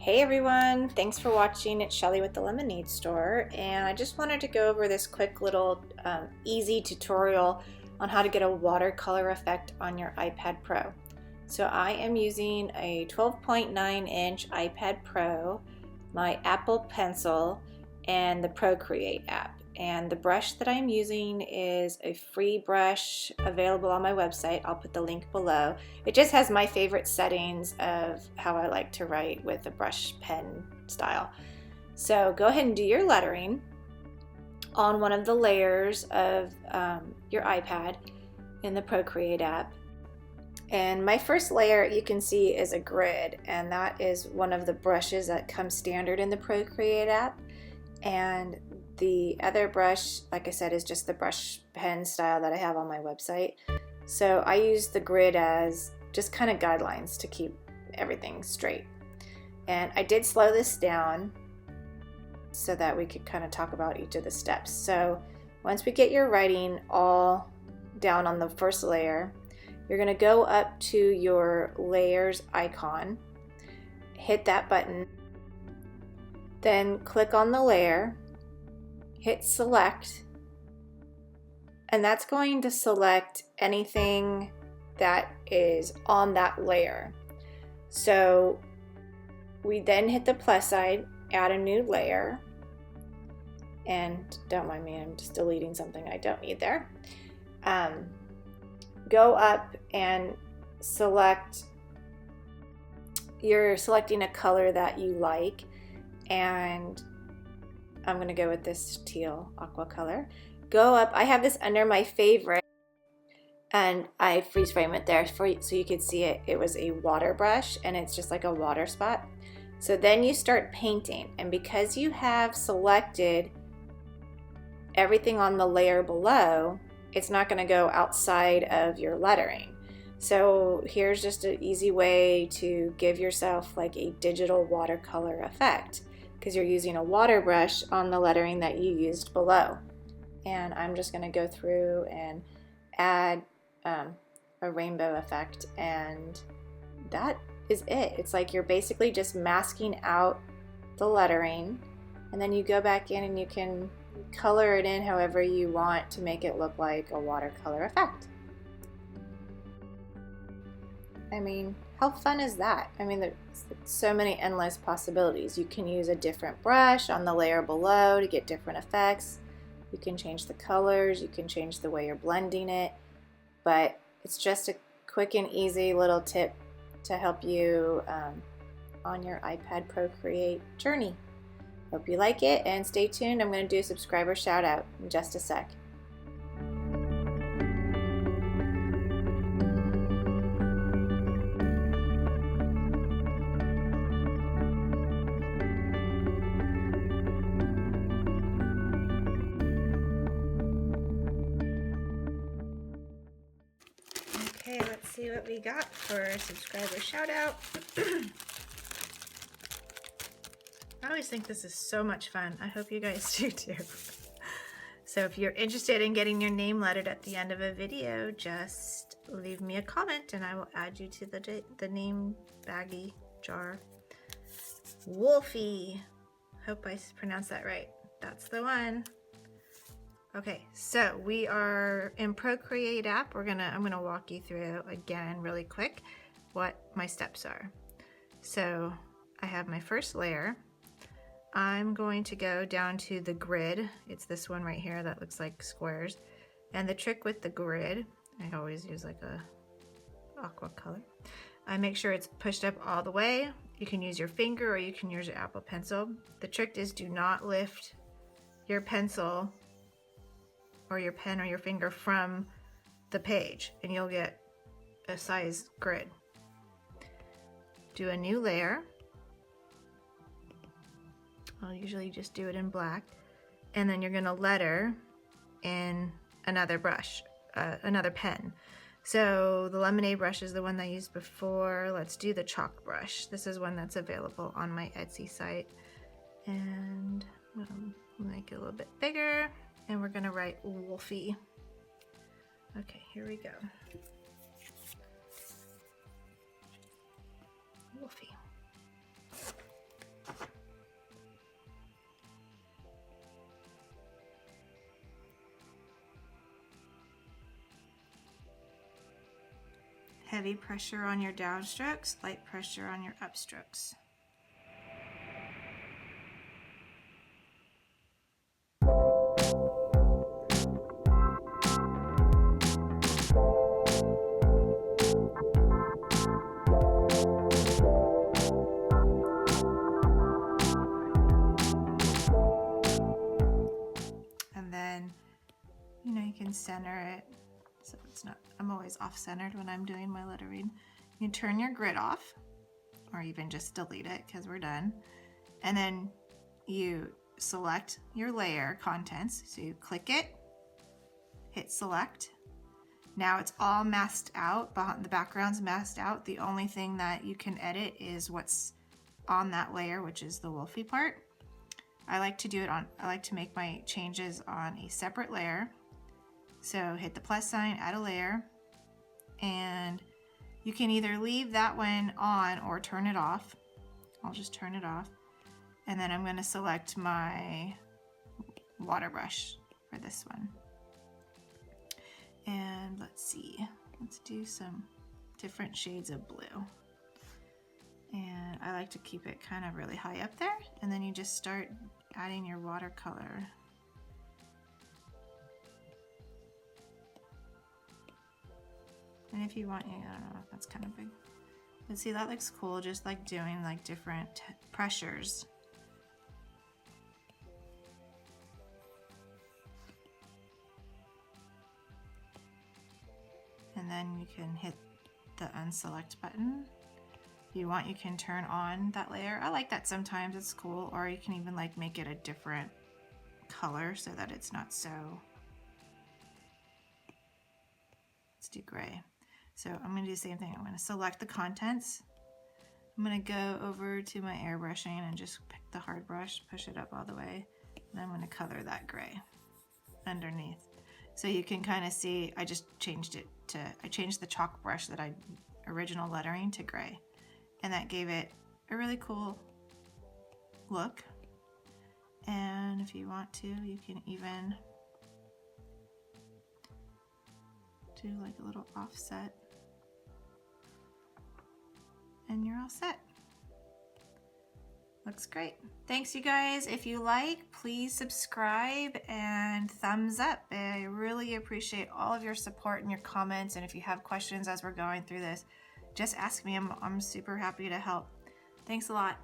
Hey everyone, thanks for watching. It's Shelly with the Lemonade Store, and I just wanted to go over this quick little easy tutorial on how to get a watercolor effect on your iPad Pro. So I am using a 12.9-inch iPad Pro, my Apple Pencil, and the Procreate app. And the brush that I'm using is a free brush available on my website. I'll put the link below. It just has my favorite settings of how I like to write with a brush pen style. So go ahead and do your lettering on one of the layers of your iPad in the Procreate app. And my first layer you can see is a grid, and that is one of the brushes that comes standard in the Procreate app. And the other brush, like I said, is just the brush pen style that I have on my website. So I use the grid as just kind of guidelines to keep everything straight. And I did slow this down so that we could kind of talk about each of the steps. So once we get your writing all down on the first layer, you're going to go up to your layers icon, hit that button, then click on the layer, hit select, and that's going to select anything that is on that layer. So we then hit the plus sign, add a new layer, and don't mind me, I'm just deleting something I don't need there. Go up and select, you're selecting a color that you like, and I'm going to go with this teal aqua color. Go up, I have this under my favorite, and I freeze frame it there for you so you could see it. It was a water brush, and it's just like a water spot. So then you start painting, and because you have selected everything on the layer below, it's not going to go outside of your lettering. So here's just an easy way to give yourself like a digital watercolor effect, because you're using a water brush on the lettering that you used below. And I'm just going to go through and add a rainbow effect, and that is it. It's like you're basically just masking out the lettering, and then you go back in and you can color it in however you want to make it look like a watercolor effect. I mean, how fun is that? I mean, there's so many endless possibilities. You can use a different brush on the layer below to get different effects. You can change the colors, you can change the way you're blending it, but it's just a quick and easy little tip to help you on your iPad Procreate journey. Hope you like it, and stay tuned. I'm going to do a subscriber shout out in just a sec. Okay, let's see what we got for a subscriber shout out. I always think this is so much fun. I hope you guys do too. So if you're interested in getting your name lettered at the end of a video, just leave me a comment and I will add you to the name baggie jar. Wolfie. Hope I pronounced that right. That's the one. Okay, so we are in Procreate app. I'm gonna walk you through again really quick what my steps are. So I have my first layer. I'm going to go down to the grid. It's this one right here that looks like squares. And the trick with the grid, I always use like a aqua color. I make sure it's pushed up all the way. You can use your finger or you can use your Apple Pencil. The trick is do not lift your pencil or your pen or your finger from the page, and you'll get a size grid. Do a new layer. I'll usually just do it in black, and then you're going to letter in another brush, another pen. So the lemonade brush is the one that I used before. Let's do the chalk brush. This is one that's available on my Etsy site, and make it a little bit bigger, and we're going to write Wolfie. Okay, here we go. Wolfie. Heavy pressure on your downstrokes, light pressure on your upstrokes. And then, you know, you can center it so it's not, I'm always off-centered when I'm doing my lettering. You turn your grid off, or even just delete it because we're done. And then you select your layer contents. So you click it, hit select. Now it's all masked out, the background's masked out. The only thing that you can edit is what's on that layer, which is the wolfy part. I like to make my changes on a separate layer. So hit the plus sign, add a layer, and you can either leave that one on or turn it off. I'll just turn it off. And then I'm going to select my water brush for this one. And let's see, let's do some different shades of blue. And I like to keep it kind of really high up there. And then you just start adding your watercolor. And if you want, I don't know, that's kind of big. But see, that looks cool, just like doing like different pressures. And then you can hit the unselect button. If you want, you can turn on that layer. I like that sometimes, it's cool. Or you can even like make it a different color so that it's not so, let's do gray. So I'm going to do the same thing. I'm going to select the contents. I'm going to go over to my airbrushing and just pick the hard brush, push it up all the way. And I'm going to color that gray underneath. So you can kind of see, I just changed it to, I changed the chalk brush that I original lettering to gray. And that gave it a really cool look. And if you want to, you can even do like a little offset. And you're all set. Looks great. Thanks you guys. If you like, please subscribe and thumbs up. I really appreciate all of your support and your comments. And if you have questions as we're going through this, just ask me. I'm super happy to help. Thanks a lot.